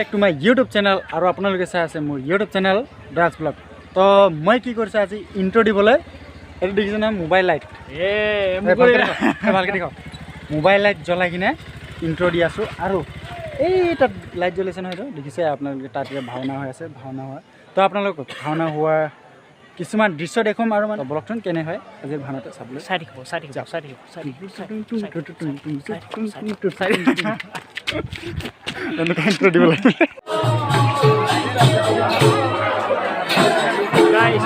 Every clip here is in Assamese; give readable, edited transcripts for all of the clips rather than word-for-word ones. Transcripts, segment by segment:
Back to my YouTube channel আৰু আপোনালোকে চাই আছে মোৰ YouTube channel Doyal vlog তো মই কি কৰিছো আজি ইন্ট্ৰো দিবলৈ এটো দেখিছ না মোবাইল লাইট ভালকে দেখো মোবাইল লাইট জ্বলাই কিনে ইন্ট্ৰো দি আছো আৰু এই তাত লাইট জ্বলিছে নহয় দেখিছে আপোনালোকে তাত ভাওনা হৈ আছে ভাওনা হয় তো আপোনালোক ভাওনা হোৱা কিছুমান দৃশ্য দেখম আৰু মানে ব্লগখন কেনে হয় আজি ভাওনাটো চাবলৈ চাই intro di bola. Guys.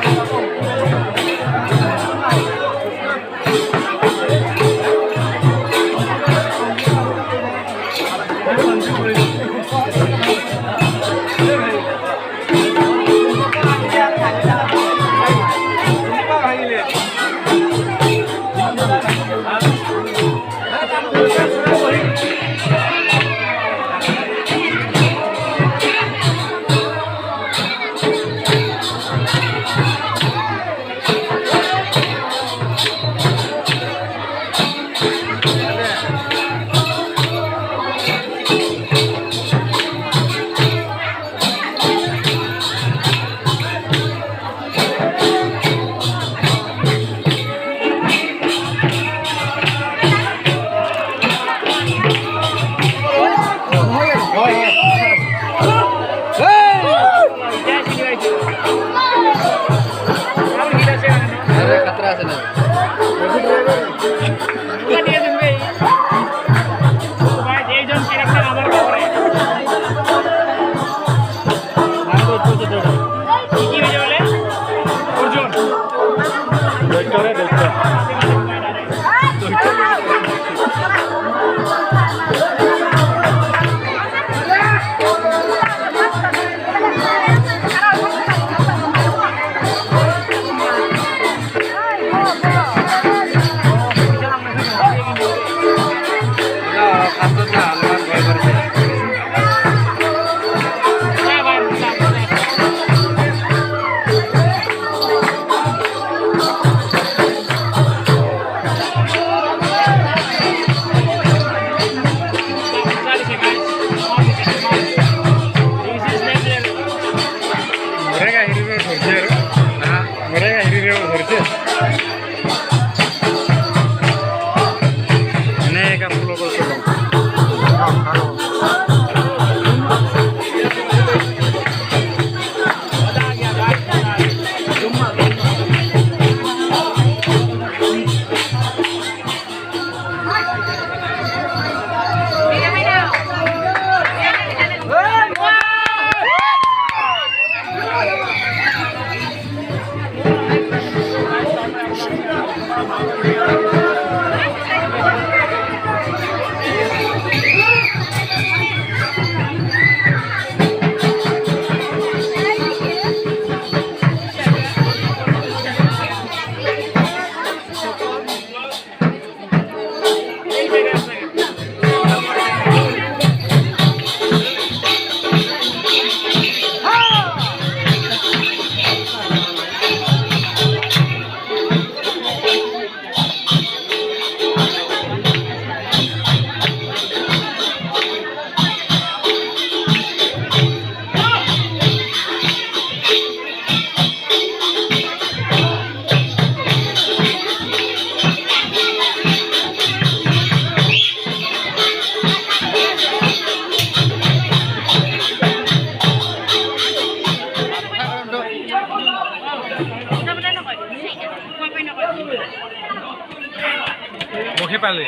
मुखे पाले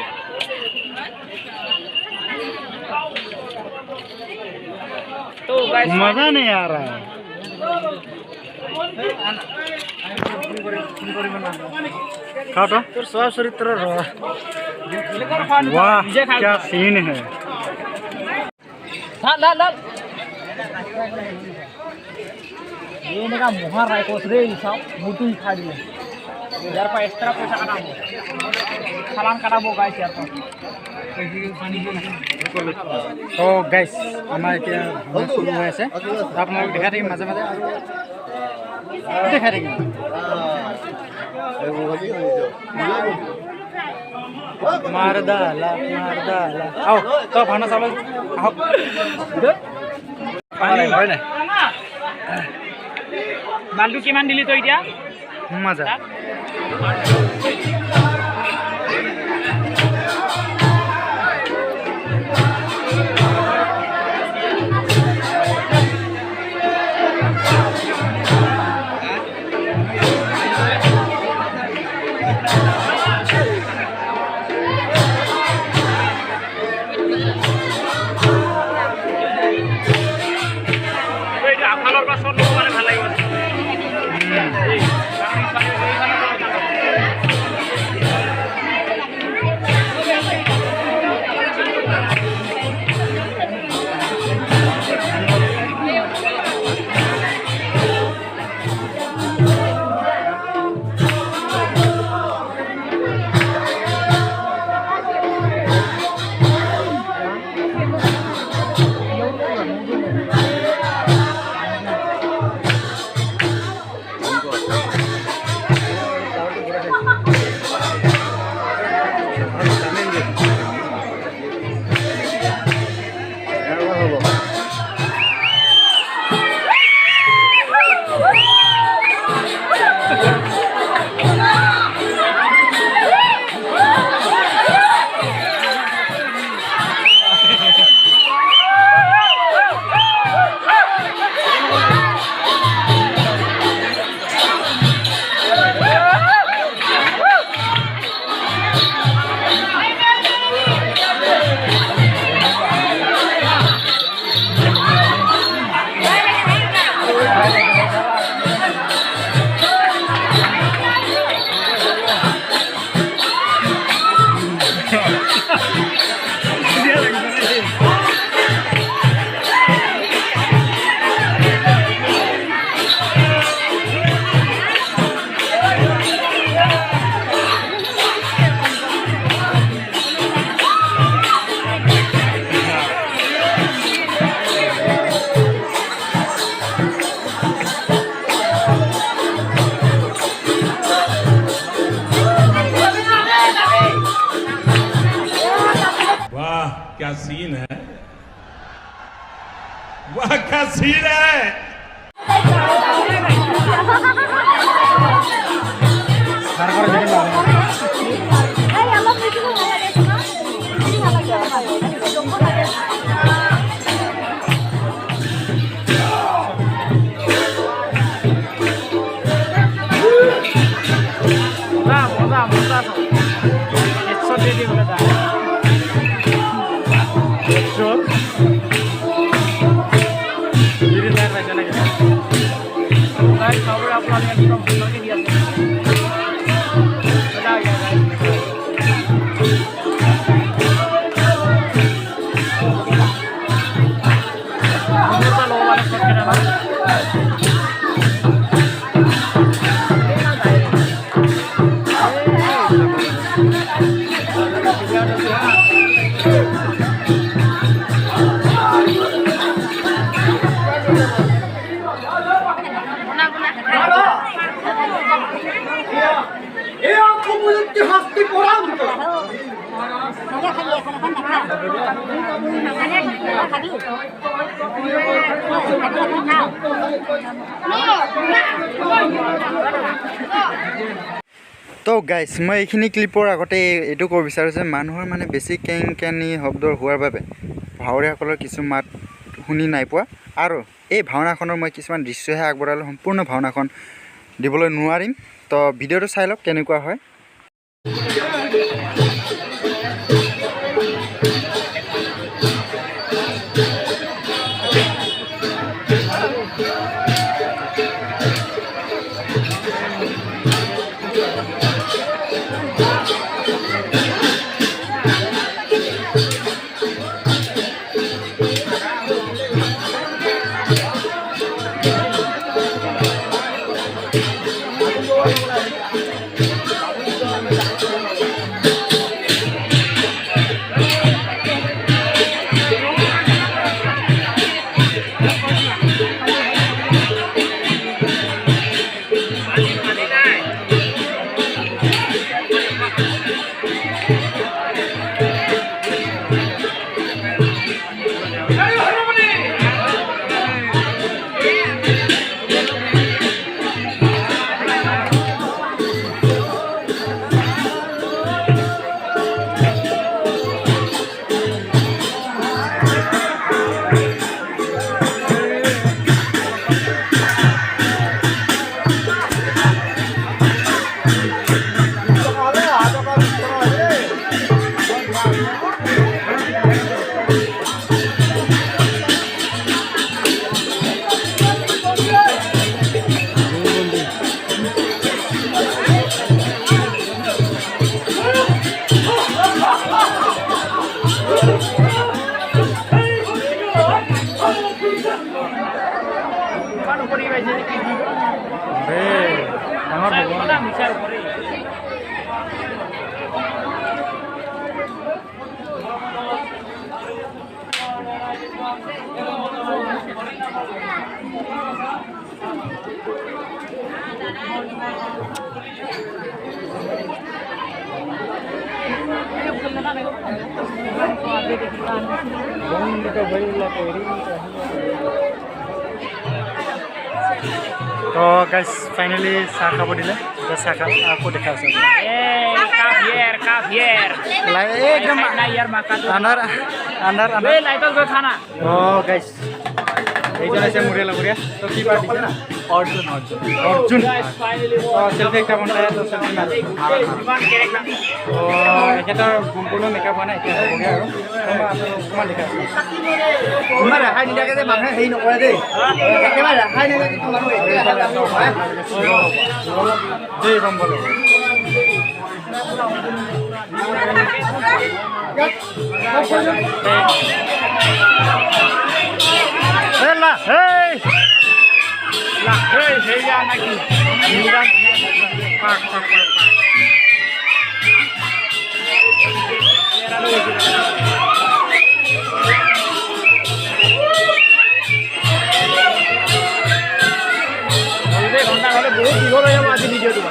तो मजा नहीं आ रहा है खाओ तो তোর সব চরিত্র वाह क्या सीन है लाल लाल ये का मुहार रायकोस रे सब मुटु खा दिए यार पर एक्स्ट्रा पैसा काटाबो सालान काटाबो गाइस यार तो गाइस আমাৰ এতিয়া শুৰু হৈ আছে আপোনালোক দেখা থাকিম মাজে মাজে আৰু দেখা থাকিম মারদালা আও তো ভাওনা চাবলৈ আহক পানী হয় না মালটো কিমান দিলি তই এতিয়া মজা क्या सीन है वाह क्या सीन है তো গাইজ মই এইখিনি ক্লিপৰ আগতে এইটো ক'ব বিচাৰোঁ যে মানুহৰ মানে বেছি কেংকেনি শব্দৰ হোৱাৰ বাবে ভাৱৰীয়াসকলৰ কিছু মাত শুনি নাই পোৱা আৰু এই ভাওনাখনৰ মই কিছুমান দৃশ্যহে আগবঢ়ালোঁ সম্পূৰ্ণ ভাওনাখন দিবলৈ নোৱাৰিম তো ভিডিঅ'টো চাই লওক কেনেকুৱা হয় তো গাইজ ফাইনেলি চাহ খাব দিলে এতিয়া চাহ খাব আকৌ দেখা আছে একদম আন্ধাৰ আন্ধাৰ আন্ধাৰ অঁ গাইজ এইজন আছে মোৰে লগৰীয়া তো কি পাৰ দিছে না অৰ্জুন অৰ্জুন অৰ্জুন চেল্ফি একটা বনাই তো চেল্ফি মাৰি এখেতৰ সম্পূৰ্ণ মেকআপ হোৱা নাই এতিয়া হ'বগৈ আৰু অকণমান দেখা আছে তোমাৰ ৰেহাই নিদিয়াকৈ যে মানুহে হেৰি নকৰে দেই একেবাৰে ৰেহাই নিদিয়াকৈ জয় ৰম্ব Hey! Lah, hey, ya lagi. Pak. Ini kontak oleh Bu, digoreng ya masih video tu.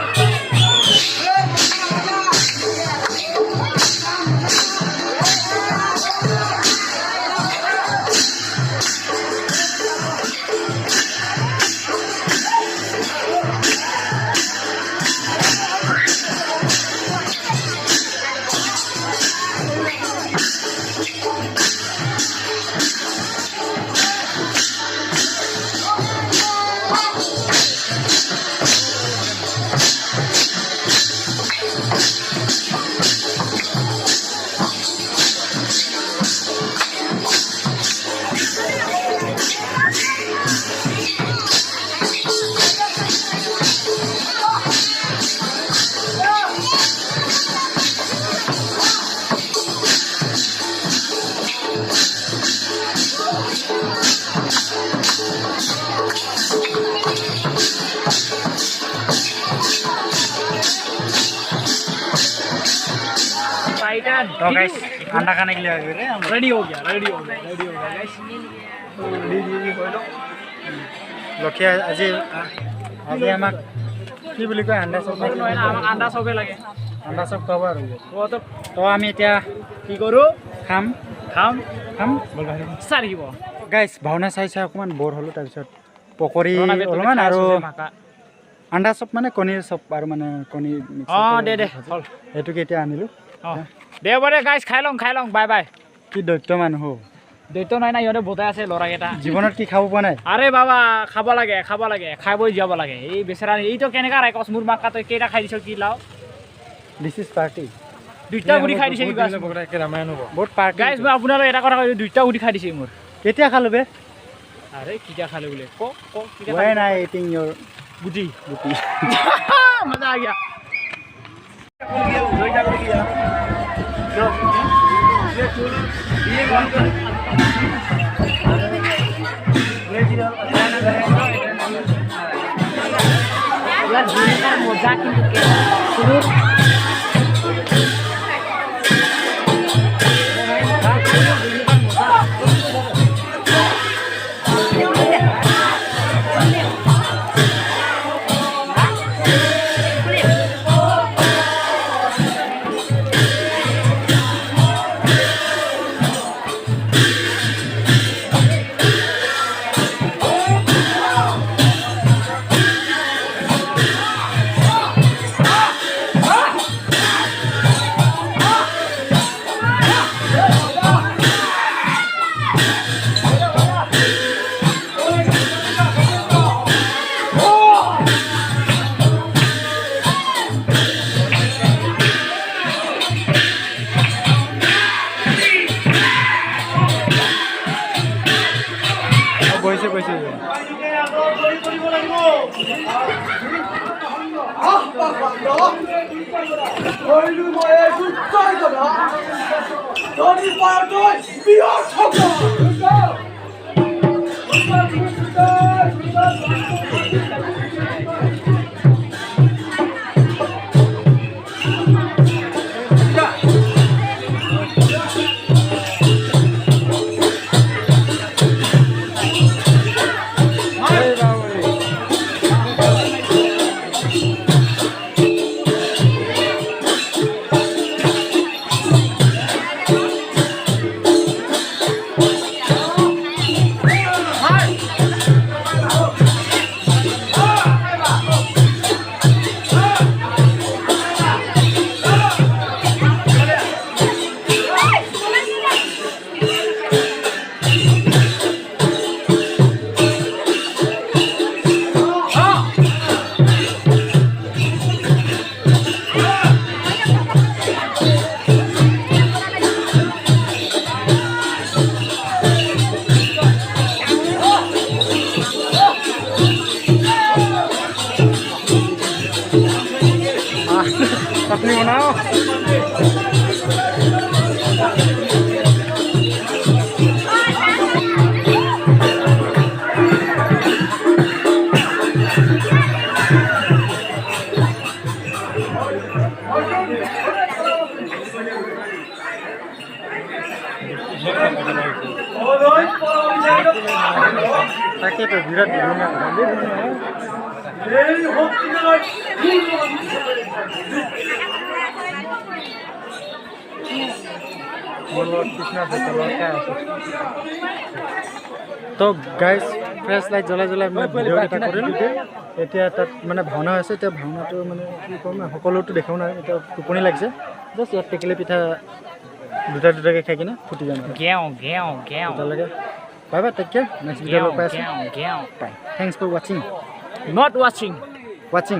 तो गाइस अंडा खाने के लिए आ गए रेडी हो गया गाइस रेडी हो लो लखिया আজি আজি আমাক কি বুলি কয় আন্ডা চপ নহয় না আমাক আন্ডা চপে লাগে আন্ডা চপ খাব আৰু তো আমি এতিয়া কি কৰো খাম বল বাহিৰ সাৰিব গাইস ভাওনা চাইছা অকমান বৰ হলো তাৰ পিছত পকৰি অলমান আৰু আন্ডা চপ মানে কণীৰ চপ আৰু মানে কণী দে চল এটুকে এতিয়া আনিলো দেওবাৰে গাইস খাই লং বাই বাই কি দৈত্য মানুহ দৈত্য নাই না ইহঁতে বজাই আছে ল'ৰাকেইটা জীৱনত কি খাব পোৱা নাই আৰে বাবা খাব লাগে খাই বৈ যাব লাগে এই বেচেৰা এইটো কেনেকা ৰাইকছ মোৰ মাকা তই কেইটা খাই দিছ কি লাও দিছ ইজ পাৰ্টি দুইটা গুটি খাই দিছে কি ৰামায়ণ হ'ব বহুত পাৰ্টি গাইজ মই আপোনালোক এটা কথা কৈছোঁ দুইটা গুটি খাই দিছে মোৰ কেতিয়া খালো বে আৰে কিটা খালে বোলে ক when I eating your গুটি গুটি মজা আ গয়া মজা কিন্তু বহিছে বহিছে चटनी बनाओ তাকেতো বিৰাট ধুনীয়া তো গাইজ ফ্ৰেছ লাইট জ্বলাই জ্বলাই মই ভিডিঅ' এটা কৰিলোঁ এতিয়া তাত মানে ভাওনা হৈছে এতিয়া ভাওনাটো মানে কি ক'ম সকলোতো দেখাও নাই এতিয়া টোপনি লাগিছে জাষ্ট ইয়াত টেকেলি পিঠা দুটাকৈ খাই কিনে ফুটি যাম তেতিয়ালৈকে bye bye take care next video' লগ পাই আছোঁ বাই থেংকছ ফৰ ৱাচিং not watching ৱাচিং